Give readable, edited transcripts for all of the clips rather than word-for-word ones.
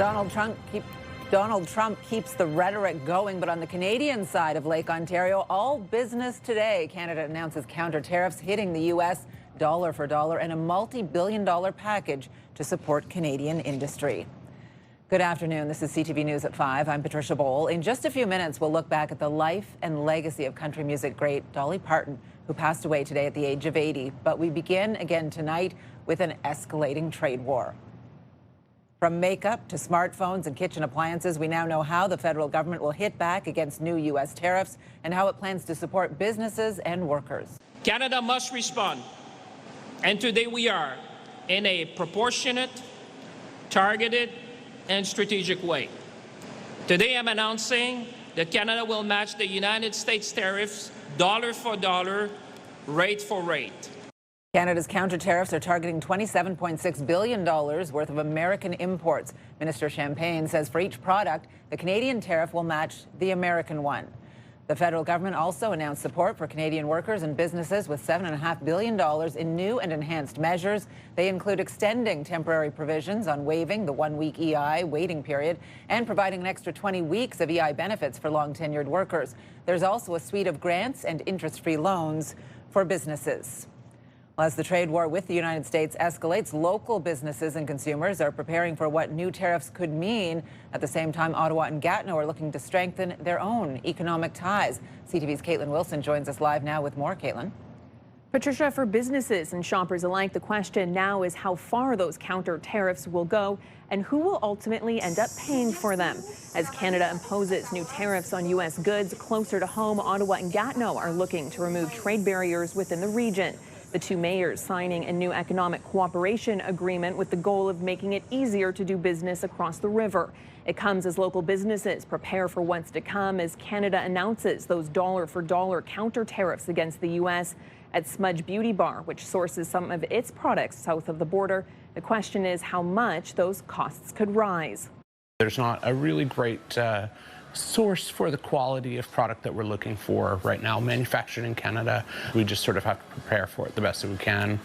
Donald Trump keeps the rhetoric going, but on the Canadian side of Lake Ontario, all business today. Canada announces counter tariffs hitting the U.S. dollar for dollar and a multi-billion-dollar package to support Canadian industry. Good afternoon. This is CTV News at 5. I'm Patricia Bowl. In just a few minutes, we'll look back at the life and legacy of country music great Dolly Parton, who passed away today at the age of 80. But we begin again tonight with an escalating trade war. From makeup to smartphones and kitchen appliances, we now know how the federal government will hit back against new U.S. tariffs and how it plans to support businesses and workers. Canada must respond, and today we are, in a proportionate, targeted, and strategic way. Today I'm announcing that Canada will match the United States tariffs dollar for dollar, rate for rate. Canada's counter tariffs are targeting $27.6 billion worth of American imports. Minister Champagne says for each product, the Canadian tariff will match the American one. The federal government also announced support for Canadian workers and businesses with $7.5 billion in new and enhanced measures. They include extending temporary provisions on waiving the one-week EI waiting period and providing an extra 20 weeks of EI benefits for long-tenured workers. There's also a suite of grants and interest-free loans for businesses. As the trade war with the United States escalates, local businesses and consumers are preparing for what new tariffs could mean. At the same time, Ottawa and Gatineau are looking to strengthen their own economic ties. CTV's Caitlin Wilson joins us live now with more. Caitlin. Patricia, for businesses and shoppers alike, the question now is how far those counter tariffs will go and who will ultimately end up paying for them. As Canada imposes new tariffs on U.S. goods closer to home, Ottawa and Gatineau are looking to remove trade barriers within the region. The two mayors signing a new economic cooperation agreement with the goal of making it easier to do business across the river. It comes as local businesses prepare for what's to come as Canada announces those dollar-for-dollar counter tariffs against the U.S. At Smudge Beauty Bar, which sources some of its products south of the border. The question is how much those costs could rise. There's not a really great source for the quality of product that we're looking for right now manufactured in Canada. We just sort of have to prepare for it the best that we can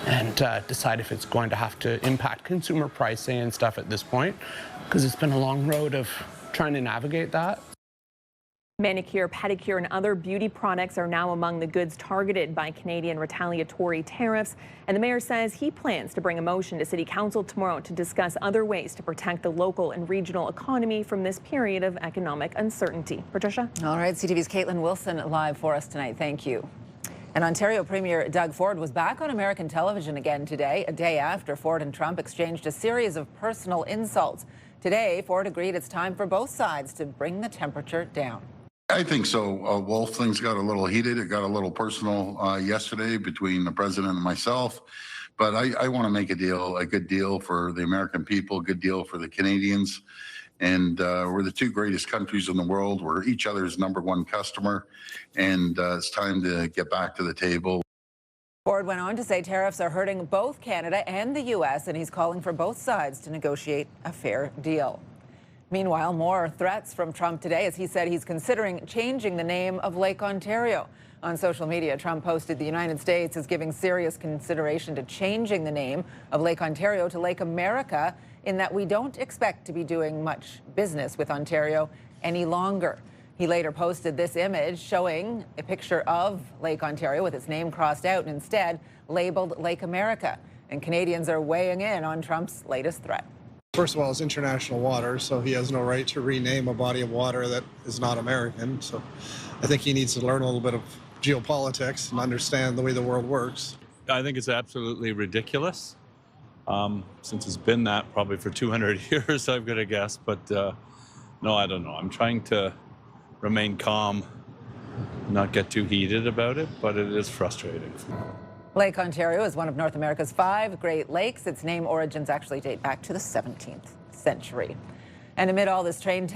and decide if it's going to have to impact consumer pricing and stuff at this point, because it's been a long road of trying to navigate that. Manicure, pedicure, and other beauty products are now among the goods targeted by Canadian retaliatory tariffs. And the mayor says he plans to bring a motion to City Council tomorrow to discuss other ways to protect the local and regional economy from this period of economic uncertainty. Patricia? All right, CTV's Caitlin Wilson live for us tonight. Thank you. And Ontario Premier Doug Ford was back on American television again today, a day after Ford and Trump exchanged a series of personal insults. Today, Ford agreed it's time for both sides to bring the temperature down. I think so. Wolf, things got a little heated. It got a little personal yesterday between the president and myself. But I want to make a good deal for the American people, a good deal for the Canadians. And we're the two greatest countries in the world. We're each other's #1 customer. And it's time to get back to the table. Ford went on to say tariffs are hurting both Canada and the U.S., and he's calling for both sides to negotiate a fair deal. Meanwhile, more threats from Trump today as he said he's considering changing the name of Lake Ontario. On social media, Trump posted the United States is giving serious consideration to changing the name of Lake Ontario to Lake America, in that we don't expect to be doing much business with Ontario any longer. He later posted this image showing a picture of Lake Ontario with its name crossed out and instead labeled Lake America. And Canadians are weighing in on Trump's latest threat. First of all, it's international water, so he has no right to rename a body of water that is not American. So I think he needs to learn a little bit of geopolitics and understand the way the world works. I think it's absolutely ridiculous, since it's been that probably for 200 years, I've got to guess. But no, I don't know. I'm trying to remain calm, not get too heated about it, but it is frustrating. Lake Ontario is one of North America's 5 Great Lakes. Its name origins actually date back to the 17th century. And amid all this trade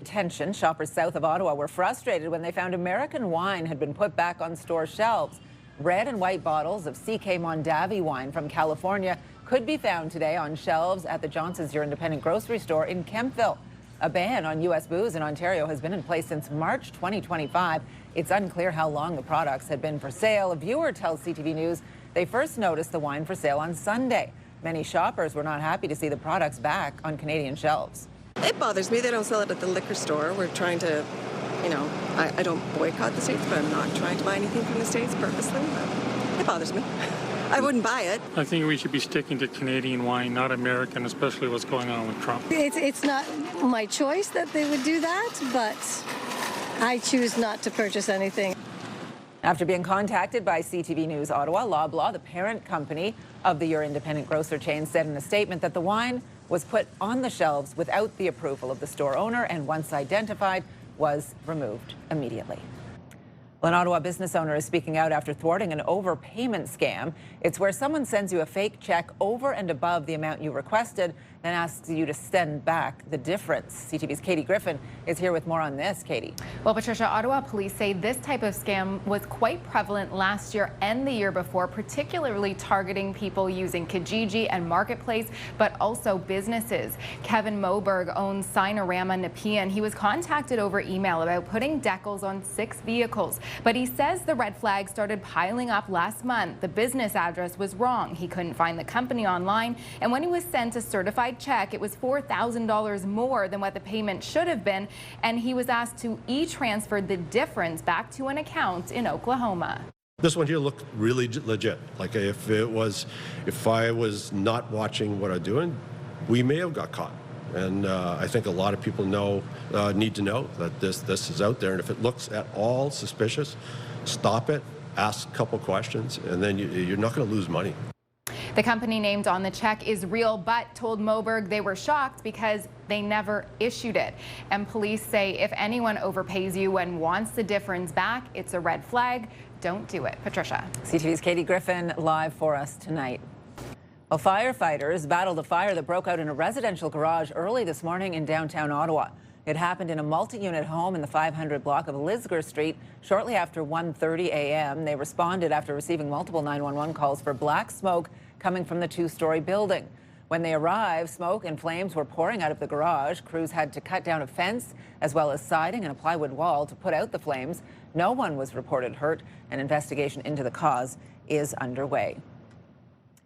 tension, shoppers south of Ottawa were frustrated when they found American wine had been put back on store shelves. Red and white bottles of CK Mondavi wine from California could be found today on shelves at the Johnson's Your Independent Grocery store in Kemptville. A ban on U.S. booze in Ontario has been in place since March 2025. It's unclear how long the products had been for sale. A viewer tells CTV News they first noticed the wine for sale on Sunday. Many shoppers were not happy to see the products back on Canadian shelves. It bothers me they don't sell it at the liquor store. We're trying to, I don't boycott the States, but I'm not trying to buy anything from the States purposely. But it bothers me. I wouldn't buy it. I think we should be sticking to Canadian wine, not American, especially what's going on with Trump. It's not my choice that they would do that, but I choose not to purchase anything. After being contacted by CTV News Ottawa, Loblaw, the parent company of the Your Independent Grocer chain, said in a statement that the wine was put on the shelves without the approval of the store owner and once identified was removed immediately. Well, an Ottawa business owner is speaking out after thwarting an overpayment scam. It's where someone sends you a fake check over and above the amount you requested, then asks you to send back the difference. CTV's Katie Griffin is here with more on this. Katie. Well, Patricia, Ottawa police say this type of scam was quite prevalent last year and the year before, particularly targeting people using Kijiji and Marketplace, but also businesses. Kevin Moberg owns Signarama Nepean. He was contacted over email about putting decals on 6 vehicles, but he says the red flags started piling up last month. The business address was wrong. He couldn't find the company online, and when he was sent a certified check, it was $4,000 more than what the payment should have been, and he was asked to e-transfer the difference back to an account in Oklahoma. This one here looked really legit. Like if I was not watching what I'm doing, we may have got caught. And I think a lot of people need to know that this is out there, and if it looks at all suspicious, stop it, ask a couple questions, and then you're not going to lose money. The company named on the check is real, but told Moberg they were shocked because they never issued it. And police say if anyone overpays you and wants the difference back, it's a red flag. Don't do it. Patricia. CTV's Katie Griffin live for us tonight. Well, firefighters battled a fire that broke out in a residential garage early this morning in downtown Ottawa. It happened in a multi-unit home in the 500 block of Lisgar Street shortly after 1:30 a.m. They responded after receiving multiple 911 calls for black smoke coming from the 2-story building. When they arrived, smoke and flames were pouring out of the garage. Crews had to cut down a fence as well as siding and a plywood wall to put out the flames. No one was reported hurt. An investigation into the cause is underway.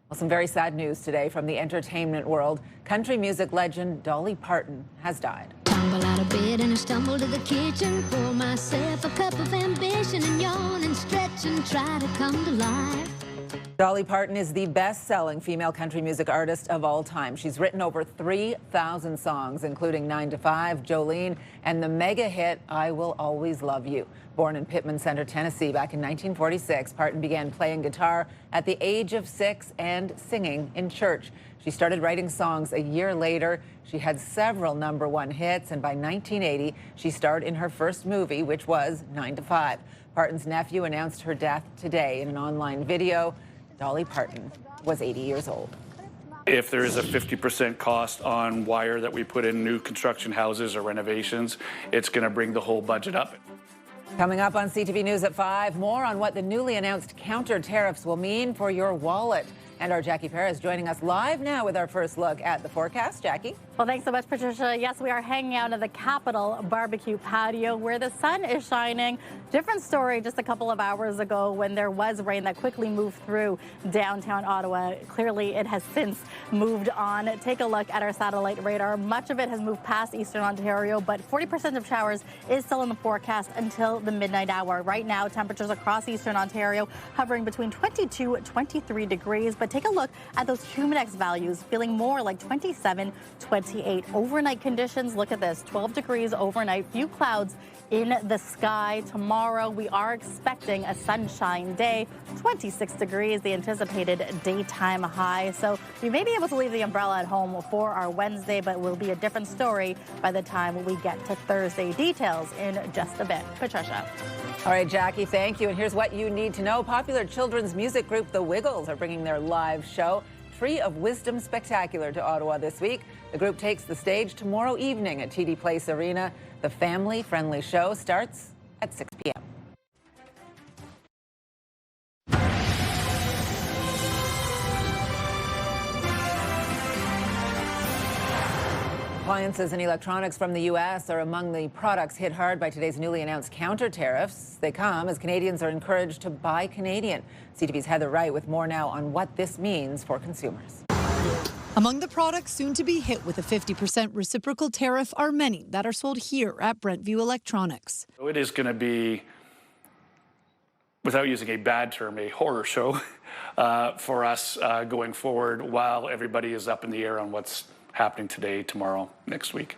Well, some very sad news today from the entertainment world. Country music legend Dolly Parton has died. Tumble out of bed and I stumble to the kitchen, pour myself a cup of ambition and yawn and stretch and try to come to life. Dolly Parton is the best-selling female country music artist of all time. She's written over 3,000 songs, including 9 to 5, Jolene, and the mega hit I Will Always Love You. Born in Pittman Center, Tennessee, back in 1946, Parton began playing guitar at the age of 6 and singing in church. She started writing songs a year later. She had several #1 hits, and by 1980, she starred in her first movie, which was 9 to 5. Parton's nephew announced her death today in an online video. Dolly Parton was 80 years old. If there is a 50% cost on wire that we put in new construction houses or renovations, it's going to bring the whole budget up. Coming up on CTV News at 5, more on what the newly announced counter tariffs will mean for your wallet. And our Jackie Perez joining us live now with our first look at the forecast. Jackie? Well, thanks so much, Patricia. Yes, we are hanging out at the Capitol barbecue patio where the sun is shining. Different story just a couple of hours ago when there was rain that quickly moved through downtown Ottawa. Clearly, it has since moved on. Take a look at our satellite radar. Much of it has moved past eastern Ontario, but 40% of showers is still in the forecast until the midnight hour. Right now, temperatures across eastern Ontario hovering between 22 and 23 degrees. But take a look at those humidex values, feeling more like 27, 28. Overnight conditions, look at this, 12 degrees overnight, few clouds in the sky. Tomorrow, we are expecting a sunshine day, 26 degrees, the anticipated daytime high. So you may be able to leave the umbrella at home for our Wednesday, but it will be a different story by the time we get to Thursday. Details in just a bit. Patricia. All right, Jackie, thank you. And here's what you need to know. Popular children's music group The Wiggles are bringing their live show, Tree of Wisdom Spectacular, to Ottawa this week. The group takes the stage tomorrow evening at TD Place Arena. The family-friendly show starts at 6 p.m. Appliances and electronics from the U.S. are among the products hit hard by today's newly announced counter tariffs. They come as Canadians are encouraged to buy Canadian. CTV's Heather Wright with more now on what this means for consumers. Among the products soon to be hit with a 50% reciprocal tariff are many that are sold here at Brentview Electronics. It is going to be, without using a bad term, a horror show for us going forward while everybody is up in the air on what's happening today, tomorrow, next week.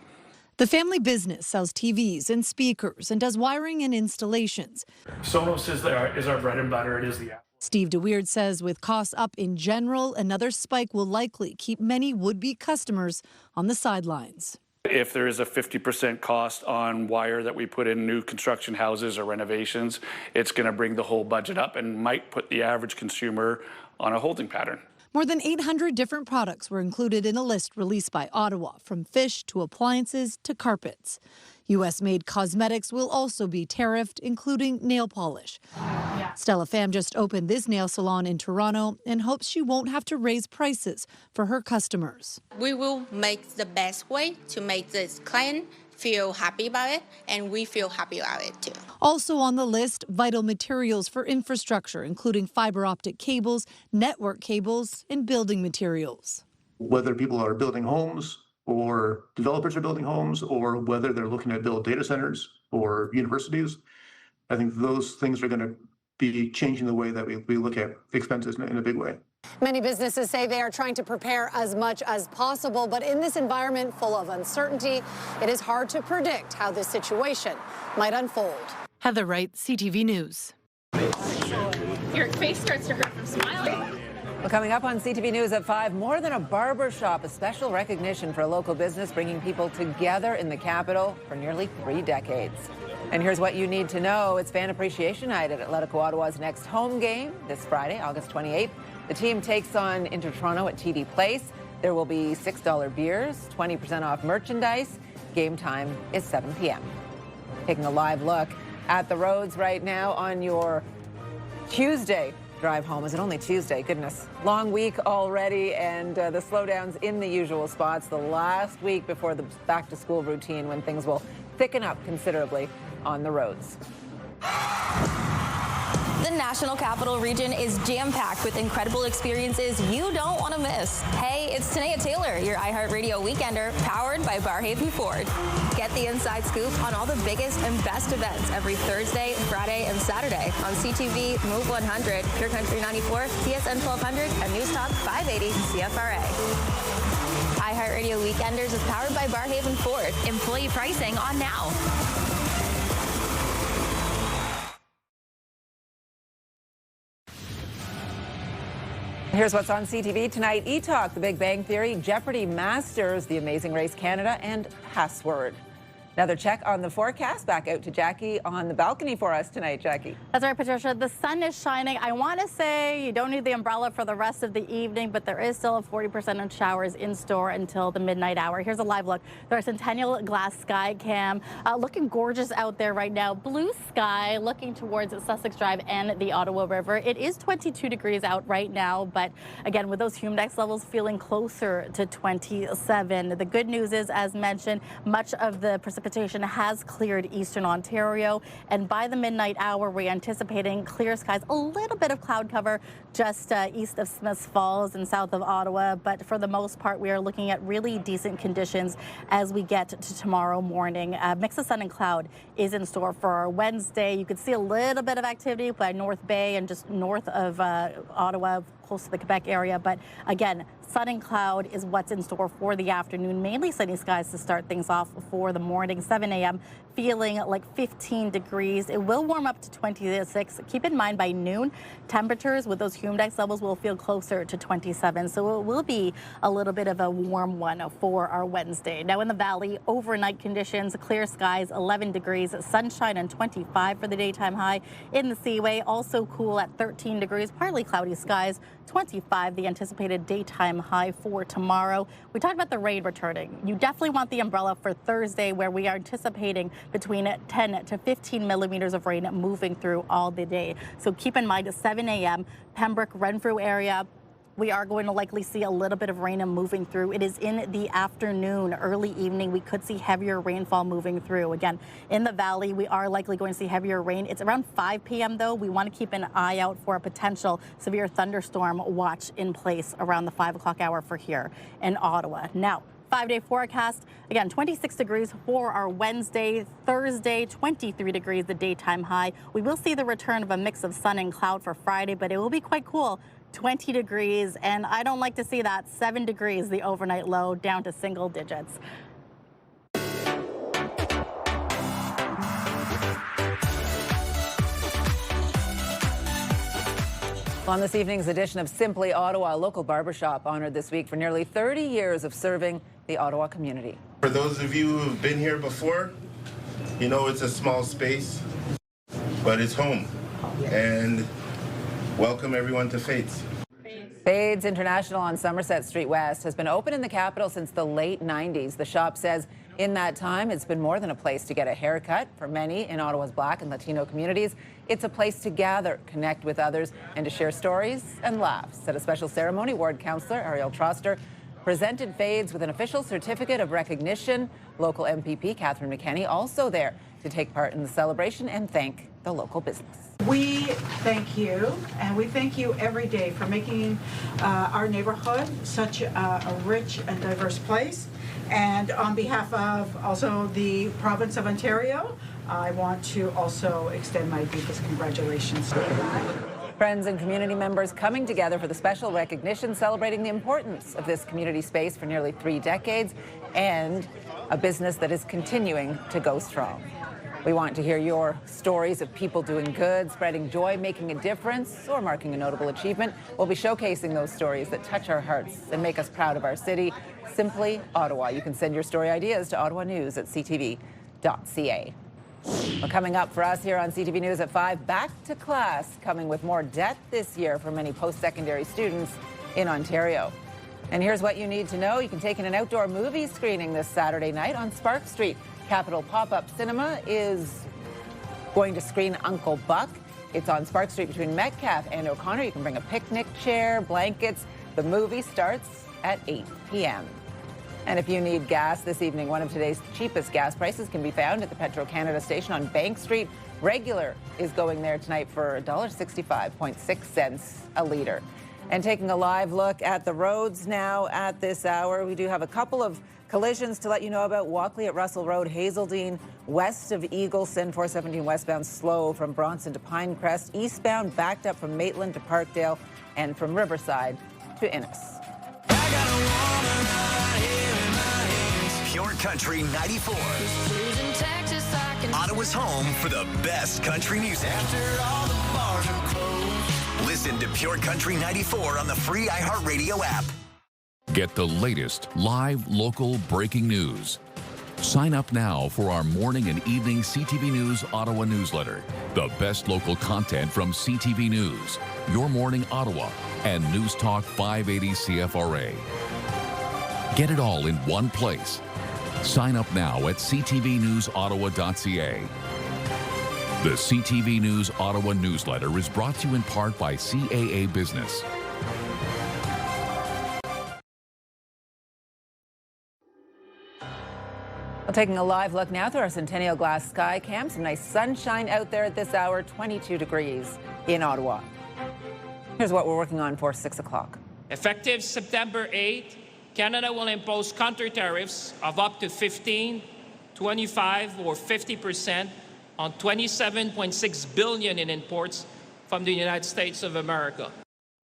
The family business sells TVs and speakers and does wiring and installations. Sonos is our bread and butter. It is the app. Steve DeWeerd says with costs up in general, another spike will likely keep many would-be customers on the sidelines. If there is a 50% cost on wire that we put in new construction houses or renovations, it's going to bring the whole budget up and might put the average consumer on a holding pattern. More than 800 different products were included in a list released by Ottawa, from fish to appliances to carpets. U.S.-made cosmetics will also be tariffed, including nail polish. Stella Pham just opened this nail salon in Toronto and hopes she won't have to raise prices for her customers. We will make the best way to make this client feel happy about it, and we feel happy about it too. Also on the list, vital materials for infrastructure, including fiber optic cables, network cables, and building materials. Whether people are building homes or developers are building homes, or whether they're looking to build data centers or universities, I think those things are going to be changing the way that we look at expenses in a big way. Many businesses say they are trying to prepare as much as possible, but in this environment full of uncertainty, it is hard to predict how this situation might unfold. Heather Wright, CTV News. Your face starts to hurt from smiling. Well, coming up on CTV News at 5, more than a barber shop, a special recognition for a local business bringing people together in the capital for nearly 3 decades. And here's what you need to know. It's Fan Appreciation Night at Atletico Ottawa's next home game this Friday, August 28th. The team takes on Inter Toronto at TD Place. There will be $6 beers, 20% off merchandise. Game time is 7 p.m. Taking a live look at the roads right now on your Tuesday drive home. Is it only Tuesday? Goodness. Long week already, and the slowdowns in the usual spots. The last week before the back-to-school routine when things will thicken up considerably on the roads. The National Capital Region is jam-packed with incredible experiences you don't want to miss. Hey, it's Tanea Taylor, your iHeartRadio Weekender, powered by Barhaven Ford. Get the inside scoop on all the biggest and best events every Thursday, Friday, and Saturday on CTV, Move 100, Pure Country 94, TSN 1200, and News Talk 580 CFRA. iHeartRadio Weekenders is powered by Barhaven Ford. Employee pricing on now. Here's what's on CTV tonight. E-Talk, The Big Bang Theory, Jeopardy Masters, The Amazing Race Canada, and Password. Another check on the forecast. Back out to Jackie on the balcony for us tonight, Jackie. That's right, Patricia. The sun is shining. I want to say you don't need the umbrella for the rest of the evening, but there is still a 40% of showers in store until the midnight hour. Here's a live look. Our Centennial Glass Sky Cam. Looking gorgeous out there right now. Blue sky looking towards Sussex Drive and the Ottawa River. It is 22 degrees out right now, but again, with those humidex levels feeling closer to 27. The good news is, as mentioned, much of the precipitation has cleared eastern Ontario, and by the midnight hour, we're anticipating clear skies, a little bit of cloud cover just east of Smiths Falls and south of Ottawa, but for the most part, we are looking at really decent conditions as we get to tomorrow morning. Mix of sun and cloud is in store for our Wednesday. You could see a little bit of activity by North Bay and just north of Ottawa, close to the Quebec area, but again, sun and cloud is what's in store for the afternoon. Mainly sunny skies to start things off for the morning. 7 a.m. feeling like 15 degrees. It will warm up to 26. Keep in mind by noon, temperatures with those humidex levels will feel closer to 27. So it will be a little bit of a warm one for our Wednesday. Now in the valley, overnight conditions, clear skies, 11 degrees, sunshine and 25 for the daytime high. In the Seaway, also cool at 13 degrees, partly cloudy skies, 25 the anticipated daytime high for tomorrow. We talked about the rain returning. You definitely want the umbrella for Thursday, where we are anticipating between 10 to 15 millimeters of rain moving through all the day. So keep in mind at 7 a.m., Pembroke, Renfrew area, we are going to likely see a little bit of rain moving through. It is in the afternoon, early evening. We could see heavier rainfall moving through. Again, in the valley, we are likely going to see heavier rain. It's around 5 p.m. though. We want to keep an eye out for a potential severe thunderstorm watch in place around the 5 o'clock hour for here in Ottawa. Now, 5-day forecast, again, 26 degrees for our Wednesday. Thursday, 23 degrees, the daytime high. We will see the return of a mix of sun and cloud for Friday, but it will be quite cool. 20 degrees, and I don't like to see that. 7 degrees, the overnight low, down to single digits. On this evening's edition of Simply Ottawa, a local barbershop honored this week for nearly 30 years of serving the Ottawa community. For those of you who've been here before, you know it's a small space, but it's home. And welcome everyone to Fates. Fades International on Somerset Street West has been open in the capital since the late 90s. The shop says in that time, it's been more than a place to get a haircut. For many in Ottawa's Black and Latino communities, it's a place to gather, connect with others, and to share stories and laughs. At a special ceremony, Ward Councillor Ariel Troster presented Fades with an official certificate of recognition. Local MPP Catherine McKenney also there to take part in the celebration and thank the local business. We thank you, and we thank you every day for making our neighborhood such a rich and diverse place. And on behalf of also the province of Ontario, I want to also extend my deepest congratulations. Friends and community members coming together for the special recognition celebrating the importance of this community space for nearly 3 decades and a business that is continuing to go strong. We want to hear your stories of people doing good, spreading joy, making a difference, or marking a notable achievement. We'll be showcasing those stories that touch our hearts and make us proud of our city. Simply Ottawa. You can send your story ideas to ottawanews@ctv.ca. Well, coming up for us here on CTV News at 5, back to class, coming with more debt this year for many post-secondary students in Ontario. And here's what you need to know. You can take in an outdoor movie screening this Saturday night on Spark Street. Capitol Pop-Up Cinema is going to screen Uncle Buck. It's on Spark Street between Metcalfe and O'Connor. You can bring a picnic chair, blankets. The movie starts at 8 p.m. And if you need gas this evening, one of today's cheapest gas prices can be found at the Petro-Canada station on Bank Street. Regular is going there tonight for $1.65.6 a litre. And taking a live look at the roads now at this hour, we do have a couple of collisions to let you know about. Walkley at Russell Road, Hazeldean, west of Eagleson, 417 westbound slow from Bronson to Pinecrest, eastbound backed up from Maitland to Parkdale, and from Riverside to Innis. Pure Country 94. Ottawa's home for the best country music. Listen to Pure Country 94 on the free iHeartRadio app. Get the latest live local breaking news. Sign up now for our morning and evening CTV News Ottawa newsletter. The best local content from CTV News, Your Morning Ottawa, and News Talk 580 CFRA. Get it all in one place. Sign up now at ctvnewsottawa.ca. The CTV News Ottawa newsletter is brought to you in part by CAA Business. Well, taking a live look now through our Centennial Glass Sky Cam. Some nice sunshine out there at this hour, 22 degrees in Ottawa. Here's what we're working on for 6 o'clock. Effective September 8th, Canada will impose counter tariffs of up to 15, 25, or 50% on $27.6 billion in imports from the United States of America.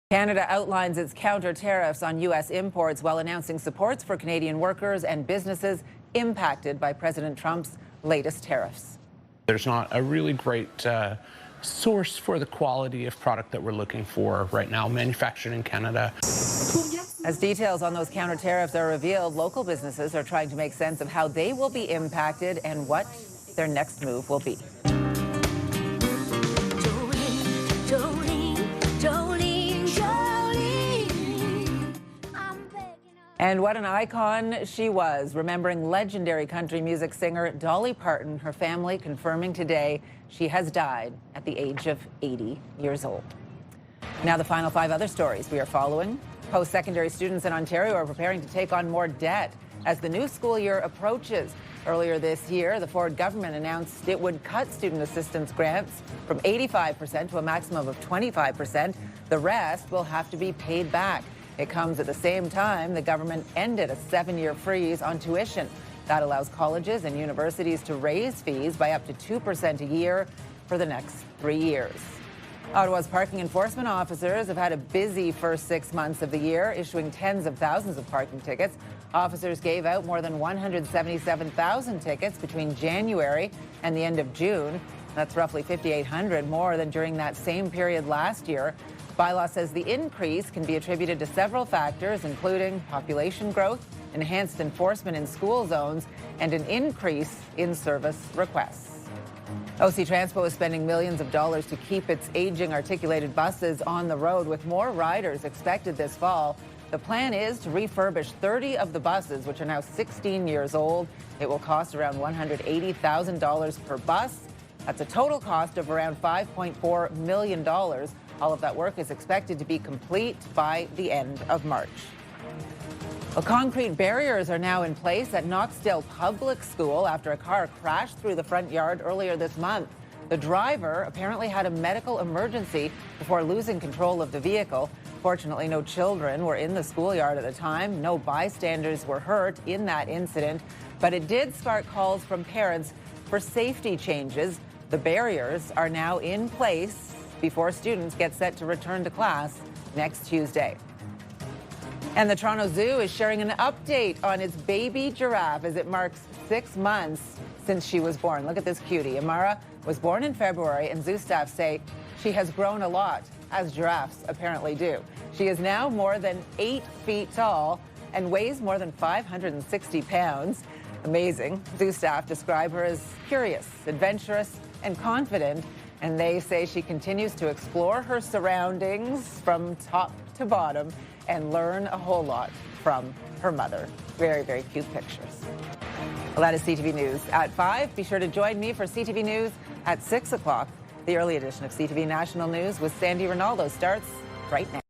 Canada outlines its counter tariffs on U.S. imports while announcing supports for Canadian workers and businesses impacted by President Trump's latest tariffs. There's not a really great source for the quality of product that we're looking for right now, manufactured in Canada. As details on those counter tariffs are revealed, local businesses are trying to make sense of how they will be impacted and what their next move will be. And what an icon she was, remembering legendary country music singer Dolly Parton, her family confirming today she has died at the age of 80 years old. Now the final 5 other stories we are following Post-secondary students in Ontario are preparing to take on more debt as the new school year approaches. Earlier this year, the Ford government announced it would cut student assistance grants from 85% to a maximum of 25%. The rest will have to be paid back. It comes at the same time the government ended a 7-year freeze on tuition. That allows colleges and universities to raise fees by up to 2% a year for the next 3 years. Ottawa's parking enforcement officers have had a busy first 6 months of the year, issuing tens of thousands of parking tickets. Officers gave out more than 177,000 tickets between January and the end of June. That's roughly 5,800 more than during that same period last year. Bylaw says the increase can be attributed to several factors, including population growth, enhanced enforcement in school zones, and an increase in service requests. OC Transpo is spending millions of dollars to keep its aging articulated buses on the road, with more riders expected this fall. The plan is to refurbish 30 of the buses, which are now 16 years old. It will cost around $180,000 per bus. That's a total cost of around $5.4 million. All of that work is expected to be complete by the end of March. Well, concrete barriers are now in place at Knoxdale Public School after a car crashed through the front yard earlier this month. The driver apparently had a medical emergency before losing control of the vehicle. Fortunately, no children were in the schoolyard at the time. No bystanders were hurt in that incident, but it did spark calls from parents for safety changes. The barriers are now in place before students get set to return to class next Tuesday. And the Toronto Zoo is sharing an update on its baby giraffe as it marks 6 months since she was born. Look at this cutie. Amara was born in February, and zoo staff say she has grown a lot, as giraffes apparently do. She is now more than 8 feet tall and weighs more than 560 pounds. Amazing. Zoo staff describe her as curious, adventurous, and confident, and they say she continues to explore her surroundings from top to bottom and learn a whole lot from her mother. Very, very cute pictures. Well, that is CTV News at 5. Be sure to join me for CTV News at 6 o'clock. The early edition of CTV National News with Sandy Ronaldo starts right now.